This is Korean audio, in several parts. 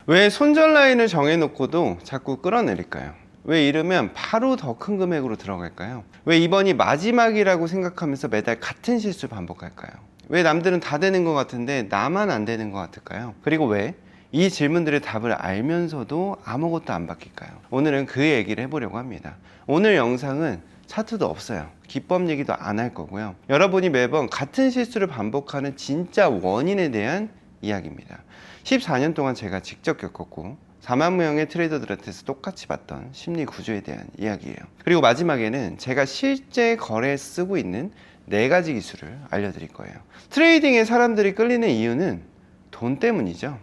왜 손절 라인을 정해놓고도 자꾸 끌어내릴까요? 왜 이러면 바로 더 큰 금액으로 들어갈까요? 왜 이번이 마지막이라고 생각하면서 매달 같은 실수를 반복할까요? 왜 남들은 다 되는 것 같은데 나만 안 되는 것 같을까요? 그리고 왜 이 질문들의 답을 알면서도 아무것도 안 바뀔까요? 오늘은 그 얘기를 해보려고 합니다. 오늘 영상은 차트도 없어요. 기법 얘기도 안 할 거고요. 여러분이 매번 같은 실수를 반복하는 진짜 원인에 대한 이야기입니다. 14년 동안 제가 직접 겪었고 4만 명의 트레이더들한테서 똑같이 봤던 심리 구조에 대한 이야기예요. 그리고 마지막에는 제가 실제 거래에 쓰고 있는 4가지 기술을 알려드릴 거예요. 트레이딩에 사람들이 끌리는 이유는 돈 때문이죠.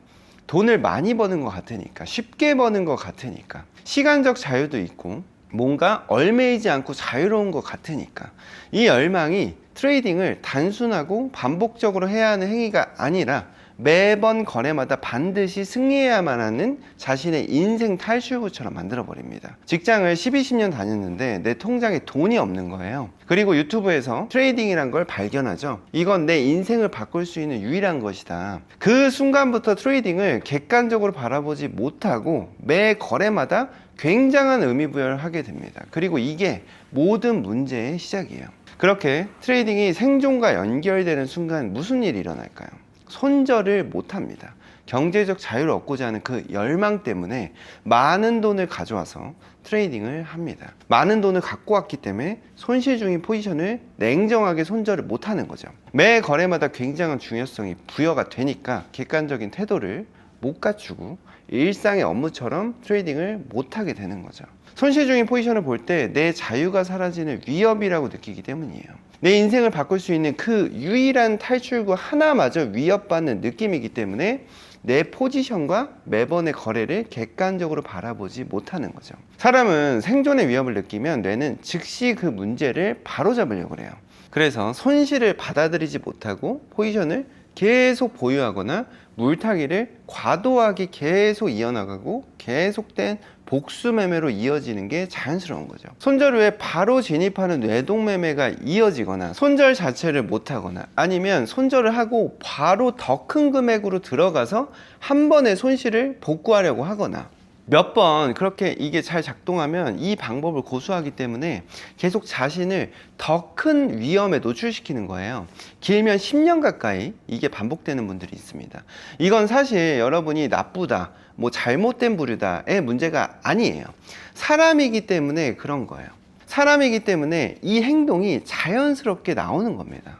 돈을 많이 버는 것 같으니까, 쉽게 버는 것 같으니까, 시간적 자유도 있고 뭔가 얽매이지 않고 자유로운 것 같으니까, 이 열망이 트레이딩을 단순하고 반복적으로 해야 하는 행위가 아니라 매번 거래마다 반드시 승리해야만 하는 자신의 인생 탈출구처럼 만들어버립니다. 직장을 12, 10년 다녔는데 내 통장에 돈이 없는 거예요. 그리고 유튜브에서 트레이딩이란 걸 발견하죠. 이건 내 인생을 바꿀 수 있는 유일한 것이다. 그 순간부터 트레이딩을 객관적으로 바라보지 못하고 매 거래마다 굉장한 의미부여를 하게 됩니다. 그리고 이게 모든 문제의 시작이에요. 그렇게 트레이딩이 생존과 연결되는 순간 무슨 일이 일어날까요? 손절을 못합니다. 경제적 자유를 얻고자 하는 그 열망 때문에 많은 돈을 가져와서 트레이딩을 합니다. 많은 돈을 갖고 왔기 때문에 손실 중인 포지션을 냉정하게 손절을 못하는 거죠. 매 거래마다 굉장한 중요성이 부여가 되니까 객관적인 태도를 못 갖추고 일상의 업무처럼 트레이딩을 못하게 되는 거죠. 손실 중인 포지션을 볼 때 내 자유가 사라지는 위협이라고 느끼기 때문이에요. 내 인생을 바꿀 수 있는 그 유일한 탈출구 하나마저 위협받는 느낌이기 때문에 내 포지션과 매번의 거래를 객관적으로 바라보지 못하는 거죠. 사람은 생존의 위협을 느끼면 뇌는 즉시 그 문제를 바로잡으려고 해요. 그래서 손실을 받아들이지 못하고 포지션을 계속 보유하거나 물타기를 과도하게 계속 이어나가고 계속된 복수 매매로 이어지는 게 자연스러운 거죠. 손절 후에 바로 진입하는 뇌동 매매가 이어지거나 손절 자체를 못하거나 아니면 손절을 하고 바로 더 큰 금액으로 들어가서 한 번의 손실을 복구하려고 하거나 몇 번 그렇게 이게 잘 작동하면 이 방법을 고수하기 때문에 계속 자신을 더 큰 위험에 노출시키는 거예요. 길면 10년 가까이 이게 반복되는 분들이 있습니다. 이건 사실 여러분이 나쁘다, 뭐 잘못된 부류다의 문제가 아니에요. 사람이기 때문에 그런 거예요. 사람이기 때문에 이 행동이 자연스럽게 나오는 겁니다.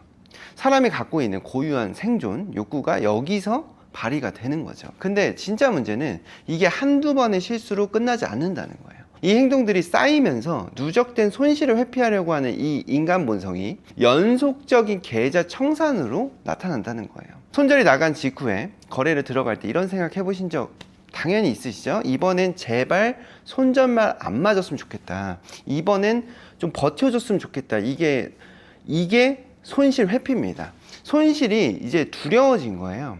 사람이 갖고 있는 고유한 생존 욕구가 여기서 발휘가 되는 거죠. 근데 진짜 문제는 이게 한두 번의 실수로 끝나지 않는다는 거예요. 이 행동들이 쌓이면서 누적된 손실을 회피하려고 하는 이 인간 본성이 연속적인 계좌 청산으로 나타난다는 거예요. 손절이 나간 직후에 거래를 들어갈 때 이런 생각 해보신 적 당연히 있으시죠? 이번엔 제발 손절만 안 맞았으면 좋겠다. 이번엔 좀 버텨줬으면 좋겠다. 이게 손실 회피입니다. 손실이 이제 두려워진 거예요.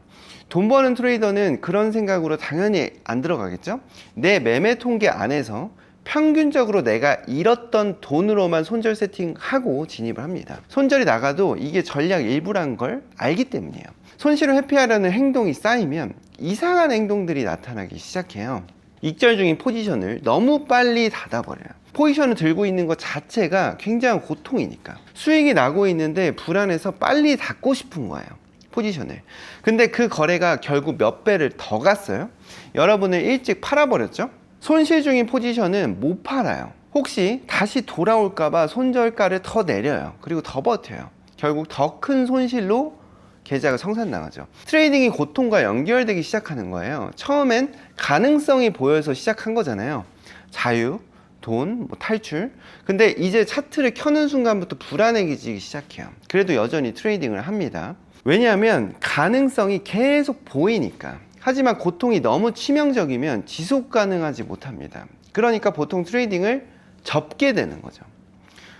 돈 버는 트레이더는 그런 생각으로 당연히 안 들어가겠죠? 내 매매 통계 안에서 평균적으로 내가 잃었던 돈으로만 손절 세팅하고 진입을 합니다. 손절이 나가도 이게 전략 일부란 걸 알기 때문이에요. 손실을 회피하려는 행동이 쌓이면 이상한 행동들이 나타나기 시작해요. 익절 중인 포지션을 너무 빨리 닫아버려요. 포지션을 들고 있는 것 자체가 굉장한 고통이니까. 수익이 나고 있는데 불안해서 빨리 닫고 싶은 거예요. 포지션을. 근데 그 거래가 결국 몇 배를 더 갔어요. 여러분을 일찍 팔아버렸죠. 손실 중인 포지션은 못 팔아요. 혹시 다시 돌아올까봐 손절가를 더 내려요. 그리고 더 버텨요. 결국 더 큰 손실로 계좌가 청산나가죠. 트레이딩이 고통과 연결되기 시작하는 거예요. 처음엔 가능성이 보여서 시작한 거잖아요. 자유, 돈, 뭐 탈출. 근데 이제 차트를 켜는 순간부터 불안해지기 시작해요. 그래도 여전히 트레이딩을 합니다. 왜냐하면 가능성이 계속 보이니까. 하지만 고통이 너무 치명적이면 지속 가능하지 못합니다. 그러니까 보통 트레이딩을 접게 되는 거죠.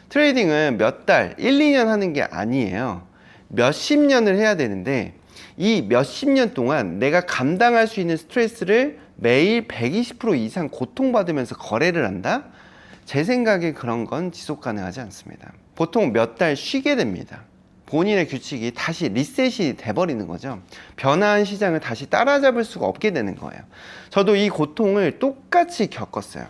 트레이딩은 몇 달, 1, 2년 하는 게 아니에요. 몇십 년을 해야 되는데 이 몇십 년 동안 내가 감당할 수 있는 스트레스를 매일 120% 이상 고통받으면서 거래를 한다? 제 생각에 그런 건 지속 가능하지 않습니다. 보통 몇 달 쉬게 됩니다. 본인의 규칙이 다시 리셋이 돼버리는 거죠. 변화한 시장을 다시 따라잡을 수가 없게 되는 거예요. 저도 이 고통을 똑같이 겪었어요.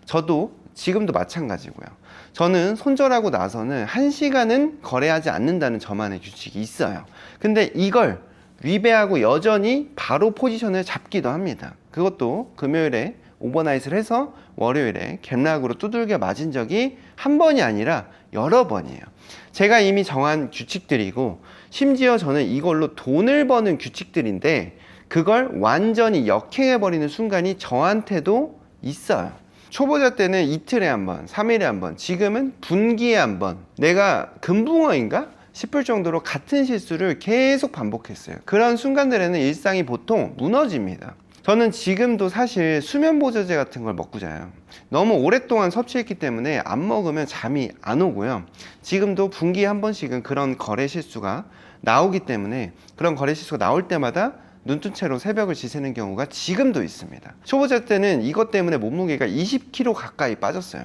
저도 지금도 마찬가지고요. 저는 손절하고 나서는 1시간은 거래하지 않는다는 저만의 규칙이 있어요. 근데 이걸 위배하고 여전히 바로 포지션을 잡기도 합니다. 그것도 금요일에 오버나잇을 해서 월요일에 갭락으로 두들겨 맞은 적이 한 번이 아니라 여러 번이에요. 제가 이미 정한 규칙들이고 심지어 저는 이걸로 돈을 버는 규칙들인데 그걸 완전히 역행해버리는 순간이 저한테도 있어요. 초보자 때는 이틀에 한 번, 3일에 한 번, 지금은 분기에 한 번, 내가 금붕어인가 싶을 정도로 같은 실수를 계속 반복했어요. 그런 순간들에는 일상이 보통 무너집니다. 저는 지금도 사실 수면보조제 같은 걸 먹고 자요. 너무 오랫동안 섭취했기 때문에 안 먹으면 잠이 안 오고요. 지금도 분기에 한 번씩은 그런 거래 실수가 나오기 때문에 그런 거래 실수가 나올 때마다 눈 뜬 채로 새벽을 지새는 경우가 지금도 있습니다. 초보자 때는 이것 때문에 몸무게가 20kg 가까이 빠졌어요.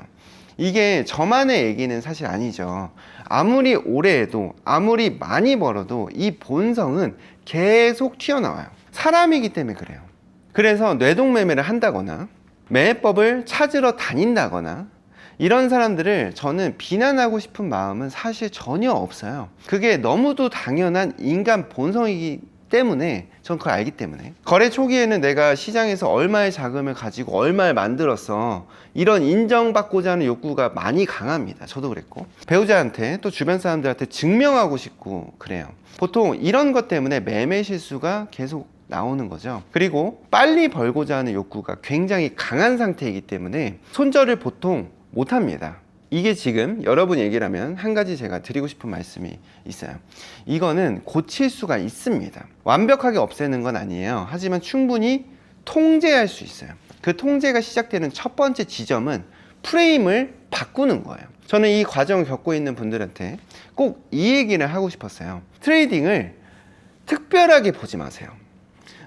이게 저만의 얘기는 사실 아니죠. 아무리 오래 해도 아무리 많이 벌어도 이 본성은 계속 튀어나와요. 사람이기 때문에 그래요. 그래서 뇌동매매를 한다거나 매매법을 찾으러 다닌다거나 이런 사람들을 저는 비난하고 싶은 마음은 사실 전혀 없어요. 그게 너무도 당연한 인간 본성이기 때문에 전 그걸 알기 때문에 거래 초기에는 내가 시장에서 얼마의 자금을 가지고 얼마를 만들었어 이런 인정받고자 하는 욕구가 많이 강합니다. 저도 그랬고 배우자한테 또 주변 사람들한테 증명하고 싶고 그래요. 보통 이런 것 때문에 매매 실수가 계속 나오는 거죠. 그리고 빨리 벌고자 하는 욕구가 굉장히 강한 상태이기 때문에 손절을 보통 못합니다. 이게 지금 여러분 얘기라면 한 가지 제가 드리고 싶은 말씀이 있어요. 이거는 고칠 수가 있습니다. 완벽하게 없애는 건 아니에요. 하지만 충분히 통제할 수 있어요. 그 통제가 시작되는 첫 번째 지점은 프레임을 바꾸는 거예요. 저는 이 과정을 겪고 있는 분들한테 꼭 이 얘기를 하고 싶었어요. 트레이딩을 특별하게 보지 마세요.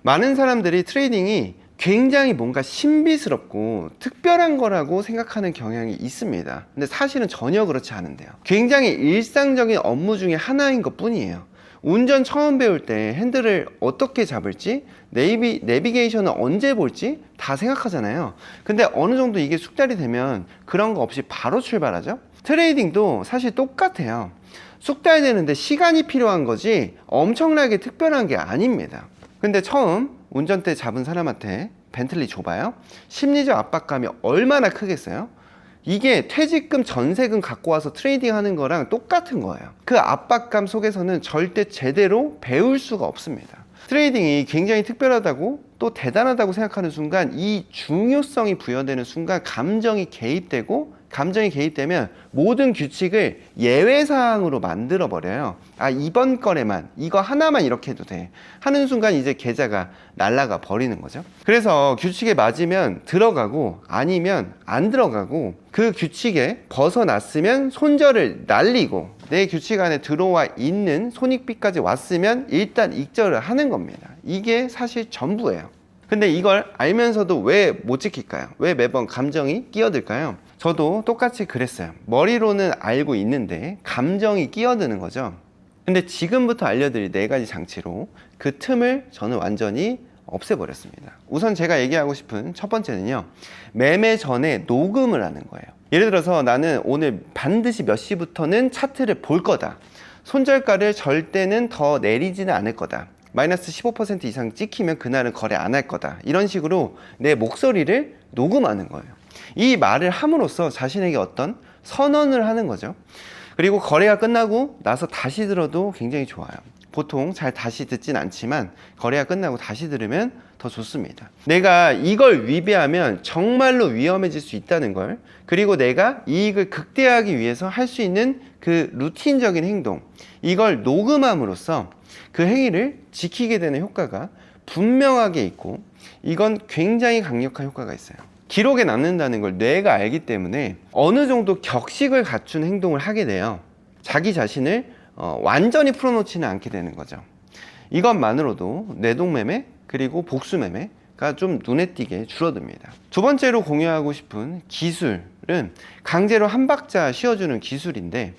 많은 사람들이 트레이딩이 굉장히 뭔가 신비스럽고 특별한 거라고 생각하는 경향이 있습니다. 근데 사실은 전혀 그렇지 않은데요. 굉장히 일상적인 업무 중에 하나인 것 뿐이에요. 운전 처음 배울 때 핸들을 어떻게 잡을지, 내비게이션을 언제 볼지 다 생각하잖아요. 근데 어느 정도 이게 숙달이 되면 그런 거 없이 바로 출발하죠. 트레이딩도 사실 똑같아요. 숙달되는데 시간이 필요한 거지 엄청나게 특별한 게 아닙니다. 근데 처음 운전대 잡은 사람한테 벤틀리 줘봐요. 심리적 압박감이 얼마나 크겠어요? 이게 퇴직금, 전세금 갖고 와서 트레이딩 하는 거랑 똑같은 거예요. 그 압박감 속에서는 절대 제대로 배울 수가 없습니다. 트레이딩이 굉장히 특별하다고 또 대단하다고 생각하는 순간 이 중요성이 부여되는 순간 감정이 개입되면 모든 규칙을 예외사항으로 만들어 버려요. 아, 이번 거래만 이거 하나만 이렇게 해도 돼 하는 순간 이제 계좌가 날아가 버리는 거죠. 그래서 규칙에 맞으면 들어가고 아니면 안 들어가고 그 규칙에 벗어났으면 손절을 날리고 내 규칙 안에 들어와 있는 손익비까지 왔으면 일단 익절을 하는 겁니다. 이게 사실 전부예요. 근데 이걸 알면서도 왜 못 지킬까요? 왜 매번 감정이 끼어들까요? 저도 똑같이 그랬어요. 머리로는 알고 있는데 감정이 끼어드는 거죠. 근데 지금부터 알려드릴 4가지 장치로 그 틈을 저는 완전히 없애버렸습니다. 우선 제가 얘기하고 싶은 첫 번째는요, 매매 전에 녹음을 하는 거예요. 예를 들어서 나는 오늘 반드시 몇 시부터는 차트를 볼 거다. 손절가를 절대는 더 내리지는 않을 거다. 마이너스 15% 이상 찍히면 그날은 거래 안 할 거다. 이런 식으로 내 목소리를 녹음하는 거예요. 이 말을 함으로써 자신에게 어떤 선언을 하는 거죠. 그리고 거래가 끝나고 나서 다시 들어도 굉장히 좋아요. 보통 잘 다시 듣진 않지만 거래가 끝나고 다시 들으면 더 좋습니다. 내가 이걸 위배하면 정말로 위험해질 수 있다는 걸, 그리고 내가 이익을 극대화하기 위해서 할 수 있는 그 루틴적인 행동, 이걸 녹음함으로써 그 행위를 지키게 되는 효과가 분명하게 있고, 이건 굉장히 강력한 효과가 있어요. 기록에 남는다는 걸 뇌가 알기 때문에 어느 정도 격식을 갖춘 행동을 하게 돼요. 자기 자신을 완전히 풀어놓지는 않게 되는 거죠. 이것만으로도 뇌동매매 그리고 복수매매가 좀 눈에 띄게 줄어듭니다. 두 번째로 공유하고 싶은 기술은 강제로 한 박자 씌워주는 기술인데,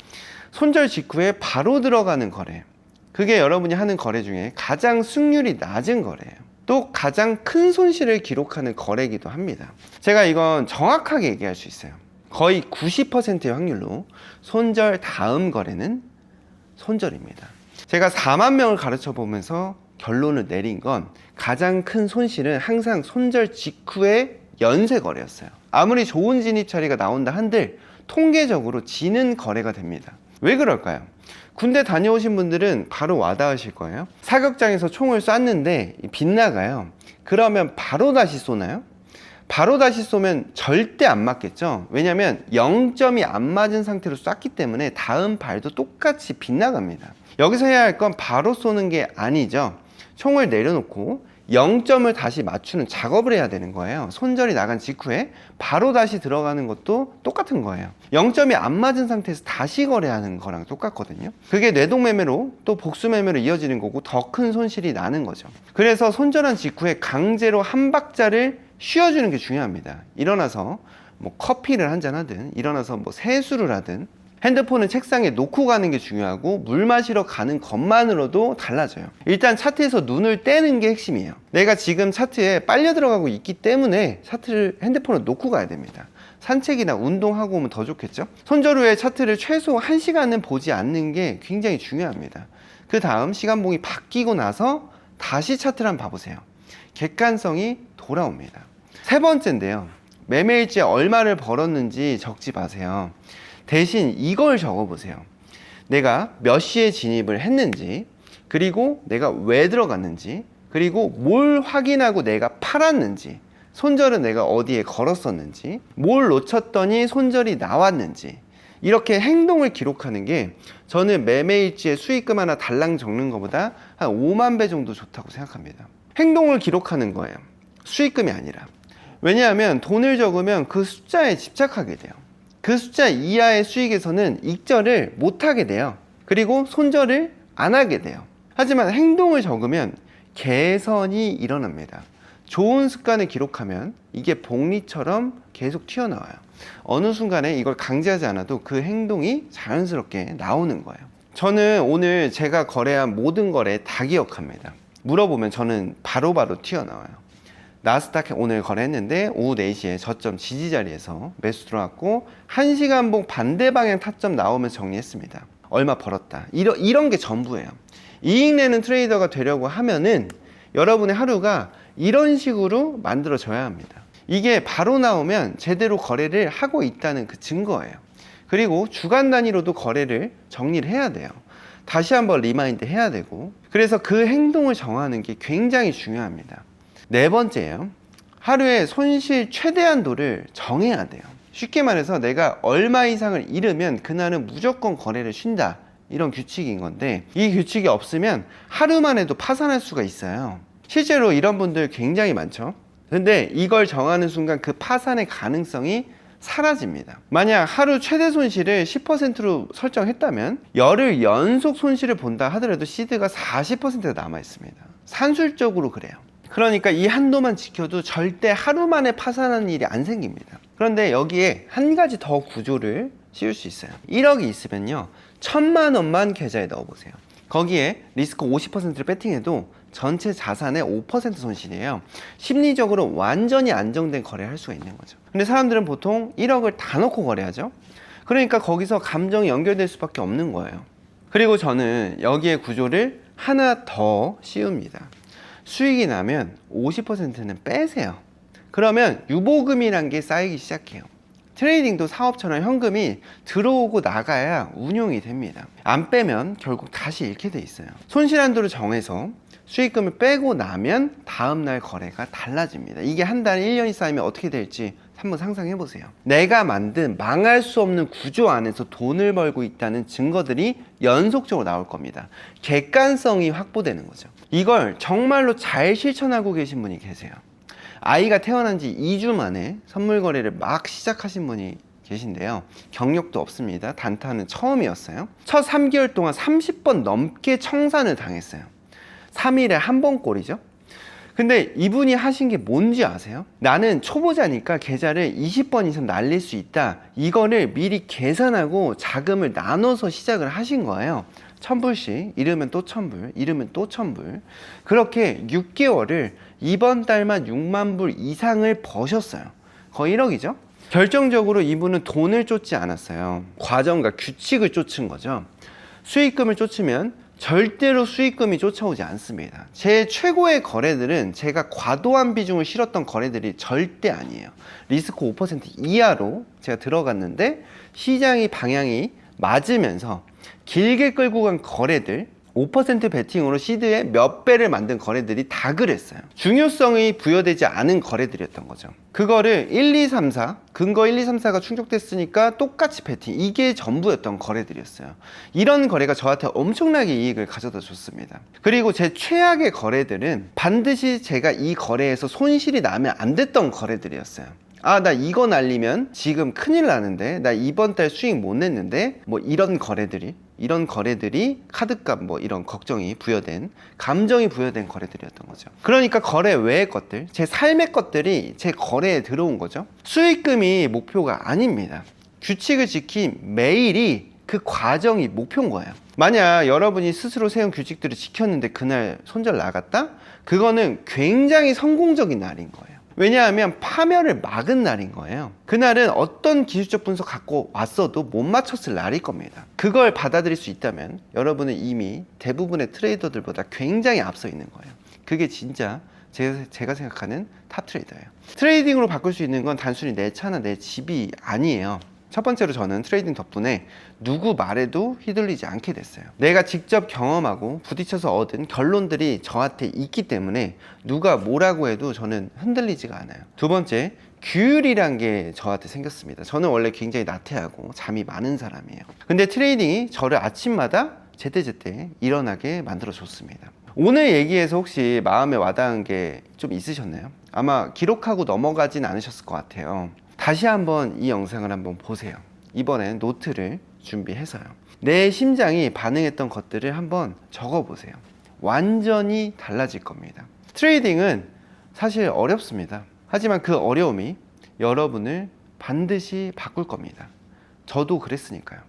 손절 직후에 바로 들어가는 거래, 그게 여러분이 하는 거래 중에 가장 승률이 낮은 거래예요. 또 가장 큰 손실을 기록하는 거래이기도 합니다. 제가 이건 정확하게 얘기할 수 있어요. 거의 90%의 확률로 손절 다음 거래는 손절입니다. 제가 4만 명을 가르쳐 보면서 결론을 내린 건 가장 큰 손실은 항상 손절 직후의 연쇄 거래였어요. 아무리 좋은 진입 처리가 나온다 한들 통계적으로 지는 거래가 됩니다. 왜 그럴까요? 군대 다녀오신 분들은 바로 와닿으실 거예요. 사격장에서 총을 쐈는데 빗나가요. 그러면 바로 다시 쏘나요? 바로 다시 쏘면 절대 안 맞겠죠. 왜냐하면 0점이 안 맞은 상태로 쐈기 때문에 다음 발도 똑같이 빗나갑니다. 여기서 해야 할 건 바로 쏘는 게 아니죠. 총을 내려놓고 0점을 다시 맞추는 작업을 해야 되는 거예요. 손절이 나간 직후에 바로 다시 들어가는 것도 똑같은 거예요. 0점이 안 맞은 상태에서 다시 거래하는 거랑 똑같거든요. 그게 뇌동매매로 또 복수매매로 이어지는 거고 더 큰 손실이 나는 거죠. 그래서 손절한 직후에 강제로 한 박자를 쉬어주는 게 중요합니다. 일어나서 뭐 커피를 한잔 하든, 일어나서 뭐 세수를 하든, 핸드폰은 책상에 놓고 가는 게 중요하고 물 마시러 가는 것만으로도 달라져요. 일단 차트에서 눈을 떼는 게 핵심이에요. 내가 지금 차트에 빨려 들어가고 있기 때문에 차트를 핸드폰을 놓고 가야 됩니다. 산책이나 운동하고 오면 더 좋겠죠? 손절 후에 차트를 최소 1시간은 보지 않는 게 굉장히 중요합니다. 그 다음 시간봉이 바뀌고 나서 다시 차트를 한번 봐보세요. 객관성이 돌아옵니다. 세 번째인데요. 매매일지에 얼마를 벌었는지 적지 마세요. 대신 이걸 적어보세요. 내가 몇 시에 진입을 했는지, 그리고 내가 왜 들어갔는지, 그리고 뭘 확인하고 내가 팔았는지, 손절은 내가 어디에 걸었었는지, 뭘 놓쳤더니 손절이 나왔는지, 이렇게 행동을 기록하는 게 저는 매매일지에 수익금 하나 달랑 적는 것보다 한 5만 배 정도 좋다고 생각합니다. 행동을 기록하는 거예요. 수익금이 아니라. 왜냐하면 돈을 적으면 그 숫자에 집착하게 돼요. 그 숫자 이하의 수익에서는 익절을 못하게 돼요. 그리고 손절을 안 하게 돼요. 하지만 행동을 적으면 개선이 일어납니다. 좋은 습관을 기록하면 이게 복리처럼 계속 튀어나와요. 어느 순간에 이걸 강제하지 않아도 그 행동이 자연스럽게 나오는 거예요. 저는 오늘 제가 거래한 모든 거래 다 기억합니다. 물어보면 저는 바로바로 튀어나와요. 나스닥 오늘 거래했는데 오후 4시에 저점 지지 자리에서 매수 들어왔고 1시간봉 반대 방향 타점 나오면서 정리했습니다. 얼마 벌었다. 이런 게 전부예요. 이익 내는 트레이더가 되려고 하면은 여러분의 하루가 이런 식으로 만들어져야 합니다. 이게 바로 나오면 제대로 거래를 하고 있다는 그 증거예요. 그리고 주간 단위로도 거래를 정리를 해야 돼요. 다시 한번 리마인드 해야 되고, 그래서 그 행동을 정하는 게 굉장히 중요합니다. 네 번째예요. 하루에 손실 최대한도를 정해야 돼요. 쉽게 말해서 내가 얼마 이상을 잃으면 그날은 무조건 거래를 쉰다, 이런 규칙인 건데, 이 규칙이 없으면 하루만 해도 파산할 수가 있어요. 실제로 이런 분들 굉장히 많죠. 근데 이걸 정하는 순간 그 파산의 가능성이 사라집니다. 만약 하루 최대 손실을 10%로 설정했다면 열흘 연속 손실을 본다 하더라도 시드가 40%가 남아 있습니다. 산술적으로 그래요. 그러니까 이 한도만 지켜도 절대 하루 만에 파산하는 일이 안 생깁니다. 그런데 여기에 한 가지 더 구조를 씌울 수 있어요. 1억이 있으면요, 1,000만 원만 계좌에 넣어보세요. 거기에 리스크 50%를 배팅해도 전체 자산의 5% 손실이에요. 심리적으로 완전히 안정된 거래를 할 수가 있는 거죠. 근데 사람들은 보통 1억을 다 넣고 거래하죠. 그러니까 거기서 감정이 연결될 수밖에 없는 거예요. 그리고 저는 여기에 구조를 하나 더 씌웁니다. 수익이 나면 50%는 빼세요. 그러면 유보금이란 게 쌓이기 시작해요. 트레이딩도 사업처럼 현금이 들어오고 나가야 운용이 됩니다. 안 빼면 결국 다시 잃게 돼 있어요. 손실 한도를 정해서 수익금을 빼고 나면 다음날 거래가 달라집니다. 이게 한 달, 1년이 쌓이면 어떻게 될지 한번 상상해 보세요. 내가 만든 망할 수 없는 구조 안에서 돈을 벌고 있다는 증거들이 연속적으로 나올 겁니다. 객관성이 확보되는 거죠. 이걸 정말로 잘 실천하고 계신 분이 계세요. 아이가 태어난 지 2주 만에 선물 거래를 막 시작하신 분이 계신데요. 경력도 없습니다. 단타는 처음이었어요. 첫 3개월 동안 30번 넘게 청산을 당했어요. 3일에 한 번 꼴이죠. 근데 이분이 하신 게 뭔지 아세요? 나는 초보자니까 계좌를 20번 이상 날릴 수 있다. 이거를 미리 계산하고 자금을 나눠서 시작을 하신 거예요. 1000불씩, 잃으면 또 1000불, 잃으면 또 1000불. 그렇게 6개월을 이번 달만 6만 불 이상을 버셨어요. 거의 1억이죠? 결정적으로 이분은 돈을 쫓지 않았어요. 과정과 규칙을 쫓은 거죠. 수익금을 쫓으면 절대로 수익금이 쫓아오지 않습니다. 제 최고의 거래들은 제가 과도한 비중을 실었던 거래들이 절대 아니에요. 리스크 5% 이하로 제가 들어갔는데 시장이 방향이 맞으면서 길게 끌고 간 거래들, 5% 베팅으로 시드에 몇 배를 만든 거래들이 다 그랬어요. 중요성이 부여되지 않은 거래들이었던 거죠. 그거를 1, 2, 3, 4, 근거 1, 2, 3, 4가 충족됐으니까 똑같이 베팅, 이게 전부였던 거래들이었어요. 이런 거래가 저한테 엄청나게 이익을 가져다 줬습니다. 그리고 제 최악의 거래들은 반드시 제가 이 거래에서 손실이 나면 안 됐던 거래들이었어요. 아, 나 이거 날리면 지금 큰일 나는데, 나 이번 달 수익 못 냈는데, 뭐 이런 거래들이 카드값 뭐 이런 걱정이 부여된, 감정이 부여된 거래들이었던 거죠. 그러니까 거래 외의 것들, 제 삶의 것들이 제 거래에 들어온 거죠. 수익금이 목표가 아닙니다. 규칙을 지킨 매일이 그 과정이 목표인 거예요. 만약 여러분이 스스로 세운 규칙들을 지켰는데 그날 손절 나갔다? 그거는 굉장히 성공적인 날인 거예요. 왜냐하면 파멸을 막은 날인 거예요. 그날은 어떤 기술적 분석 갖고 왔어도 못 맞췄을 날일 겁니다. 그걸 받아들일 수 있다면 여러분은 이미 대부분의 트레이더들보다 굉장히 앞서 있는 거예요. 그게 진짜 제가 생각하는 탑 트레이더예요. 트레이딩으로 바꿀 수 있는 건 단순히 내 차나 내 집이 아니에요. 첫 번째로 저는 트레이딩 덕분에 누구 말에도 휘둘리지 않게 됐어요. 내가 직접 경험하고 부딪혀서 얻은 결론들이 저한테 있기 때문에 누가 뭐라고 해도 저는 흔들리지가 않아요. 두 번째, 규율이란 게 저한테 생겼습니다. 저는 원래 굉장히 나태하고 잠이 많은 사람이에요. 근데 트레이딩이 저를 아침마다 제때제때 일어나게 만들어줬습니다. 오늘 얘기에서 혹시 마음에 와닿은 게 좀 있으셨나요? 아마 기록하고 넘어가진 않으셨을 것 같아요. 다시 한번 이 영상을 한번 보세요. 이번엔 노트를 준비해서요. 내 심장이 반응했던 것들을 한번 적어보세요. 완전히 달라질 겁니다. 트레이딩은 사실 어렵습니다. 하지만 그 어려움이 여러분을 반드시 바꿀 겁니다. 저도 그랬으니까요.